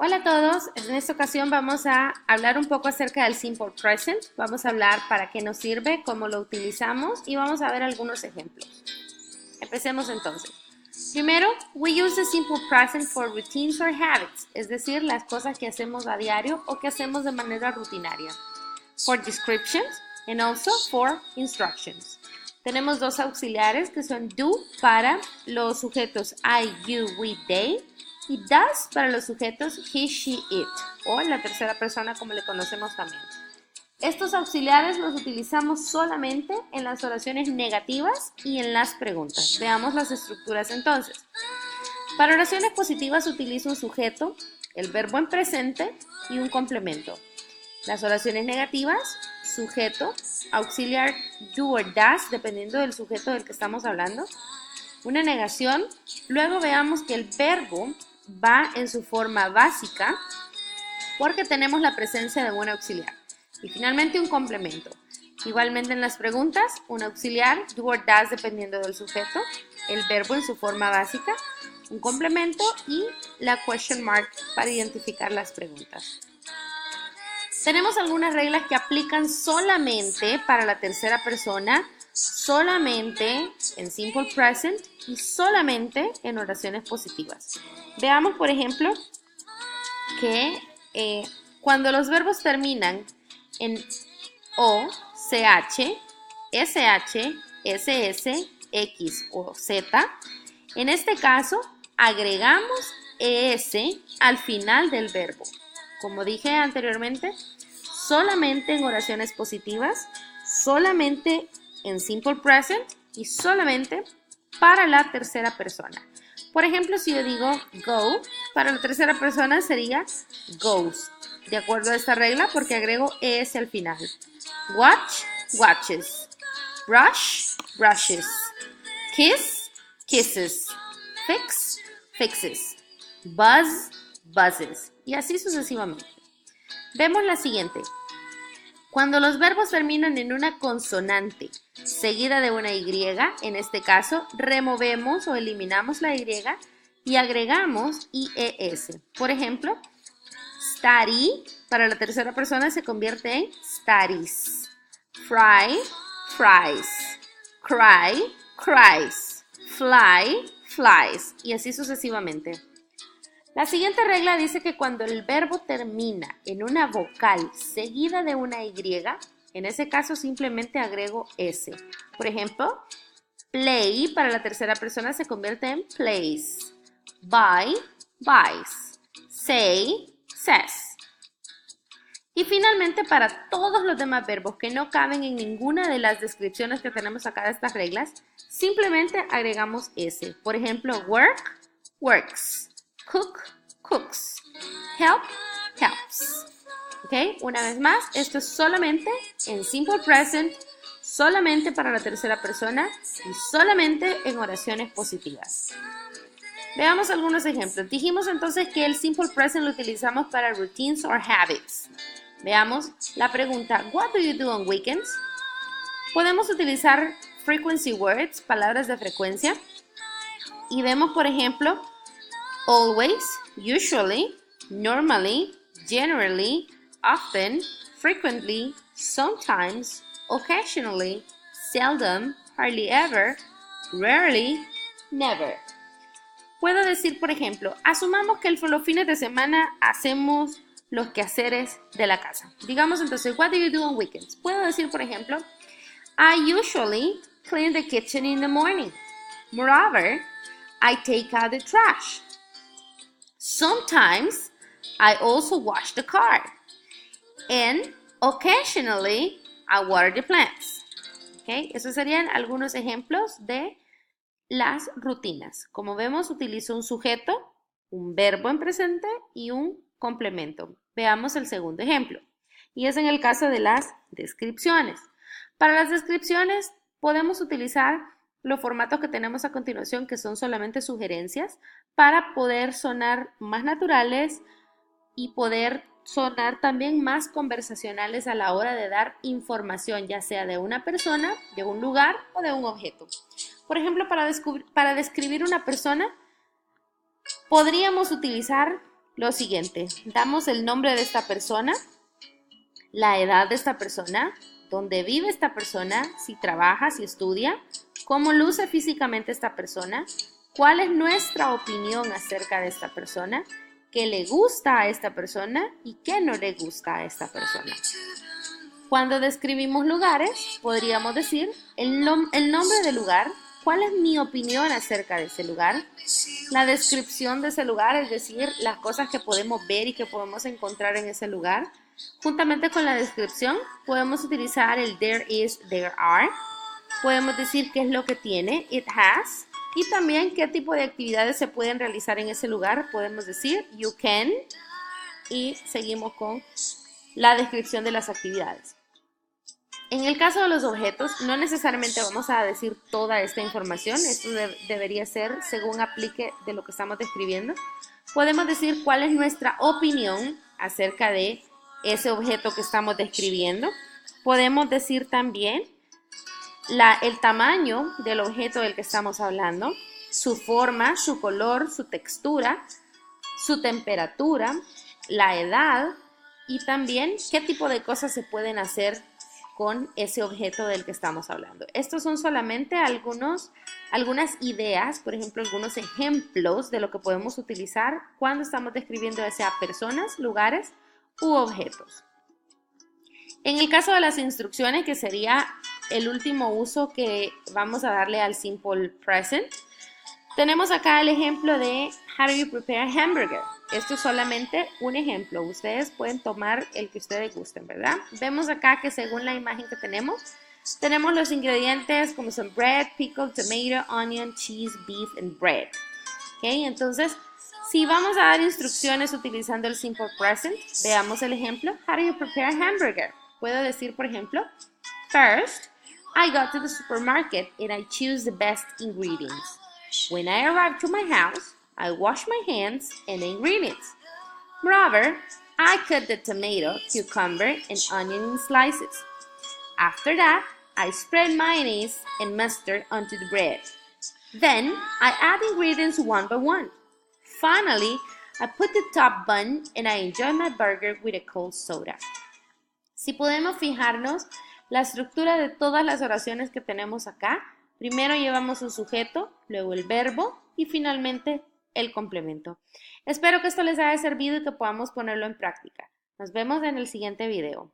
Hola a todos, en esta ocasión vamos a hablar un poco acerca del Simple Present. Vamos a hablar para qué nos sirve, cómo lo utilizamos y vamos a ver algunos ejemplos. Empecemos entonces. Primero, we use the Simple Present for routines or habits, es decir, las cosas que hacemos a diario o que hacemos de manera rutinaria. For descriptions and also for instructions. Tenemos dos auxiliares que son do para los sujetos I, you, we, they y does para los sujetos he, she, it o en la tercera persona como le conocemos también. Estos auxiliares los utilizamos solamente en las oraciones negativas y en las preguntas. Veamos las estructuras entonces. Para oraciones positivas utilizo un sujeto, el verbo en presente y un complemento. Las oraciones negativas, sujeto, auxiliar do or does, dependiendo del sujeto del que estamos hablando. Una negación, luego veamos que el verbo va en su forma básica porque tenemos la presencia de un auxiliar. Y finalmente un complemento. Igualmente en las preguntas, un auxiliar, do or does dependiendo del sujeto, el verbo en su forma básica, un complemento y la question mark para identificar las preguntas. Tenemos algunas reglas que aplican solamente para la tercera persona, solamente en Simple Present y solamente en oraciones positivas. Veamos, por ejemplo, que cuando los verbos terminan en O, CH, SH, SS, X o Z, en este caso agregamos ES al final del verbo. Como dije anteriormente, solamente en oraciones positivas, solamente en Simple Present y solamente para la tercera persona. Por ejemplo, si yo digo go, para la tercera persona sería goes, de acuerdo a esta regla porque agrego es al final. Watch, watches. Brush, brushes. Kiss, kisses. Fix, fixes. Buzz, buzzes. Y así sucesivamente. Vemos la siguiente. Cuando los verbos terminan en una consonante seguida de una Y, en este caso, removemos o eliminamos la Y y agregamos IES. Por ejemplo, study, para la tercera persona se convierte en studies. Fry, fries. Cry, cries. Fly, flies. Y así sucesivamente. La siguiente regla dice que cuando el verbo termina en una vocal seguida de una Y, en ese caso simplemente agrego S. Por ejemplo, play para la tercera persona se convierte en plays. Buy, buys. Say, says. Y finalmente para todos los demás verbos que no caben en ninguna de las descripciones que tenemos acá de estas reglas, simplemente agregamos S. Por ejemplo, work, works. Cook, cooks. Help, helps. ¿Ok? Una vez más, esto es solamente en Simple Present, solamente para la tercera persona y solamente en oraciones positivas. Veamos algunos ejemplos. Dijimos entonces que el Simple Present lo utilizamos para routines or habits. Veamos la pregunta, what do you do on weekends? Podemos utilizar frequency words, palabras de frecuencia. Y vemos, por ejemplo, always, usually, normally, generally, often, frequently, sometimes, occasionally, seldom, hardly ever, rarely, never. Puedo decir, por ejemplo, asumamos que los fines de semana hacemos los quehaceres de la casa. Digamos entonces, what do you do on weekends? Puedo decir, por ejemplo, I usually clean the kitchen in the morning. Moreover, I take out the trash. Sometimes, I also wash the car. And occasionally, I water the plants. ¿Okay? Esos serían algunos ejemplos de las rutinas. Como vemos, utilizo un sujeto, un verbo en presente y un complemento. Veamos el segundo ejemplo. Y es en el caso de las descripciones. Para las descripciones, podemos utilizar los formatos que tenemos a continuación, que son solamente sugerencias, para poder sonar más naturales y poder sonar también más conversacionales a la hora de dar información, ya sea de una persona, de un lugar o de un objeto. Por ejemplo, para describir una persona, podríamos utilizar lo siguiente, damos el nombre de esta persona, la edad de esta persona, dónde vive esta persona, si trabaja, si estudia, cómo luce físicamente esta persona, cuál es nuestra opinión acerca de esta persona, qué le gusta a esta persona y qué no le gusta a esta persona. Cuando describimos lugares, podríamos decir el nombre del lugar, cuál es mi opinión acerca de ese lugar, la descripción de ese lugar, es decir, las cosas que podemos ver y que podemos encontrar en ese lugar. Juntamente con la descripción, podemos utilizar el there is, there are. Podemos decir qué es lo que tiene, it has. Y también qué tipo de actividades se pueden realizar en ese lugar. Podemos decir you can. Y seguimos con la descripción de las actividades. En el caso de los objetos, no necesariamente vamos a decir toda esta información. Esto debería ser según aplique de lo que estamos describiendo. Podemos decir cuál es nuestra opinión acerca de ese objeto que estamos describiendo. Podemos decir también el tamaño del objeto del que estamos hablando, su forma, su color, su textura, su temperatura, la edad y también qué tipo de cosas se pueden hacer con ese objeto del que estamos hablando. Estos son solamente algunas ideas, por ejemplo, algunos ejemplos de lo que podemos utilizar cuando estamos describiendo ya sea personas, lugares u objetos. En el caso de las instrucciones, que sería el último uso que vamos a darle al simple present, tenemos acá el ejemplo de how do you prepare a hamburger. Esto es solamente un ejemplo. Ustedes pueden tomar el que ustedes gusten, ¿verdad? Vemos acá que según la imagen que tenemos los ingredientes como son bread, pickle, tomato, onion, cheese, beef, and bread. ¿Ok? Entonces, si vamos a dar instrucciones utilizando el simple present, veamos el ejemplo. How do you prepare a hamburger? Puedo decir, por ejemplo, first, I got to the supermarket and I choose the best ingredients. When I arrived to my house, I washed my hands and the ingredients. Moreover, I cut the tomato, cucumber, and onion in slices. After that, I spread mayonnaise and mustard onto the bread. Then, I add ingredients one by one. Finally, I put the top bun and I enjoy my burger with a cold soda. Si podemos fijarnos, la estructura de todas las oraciones que tenemos acá, primero llevamos un sujeto, luego el verbo y finalmente el complemento. Espero que esto les haya servido y que podamos ponerlo en práctica. Nos vemos en el siguiente video.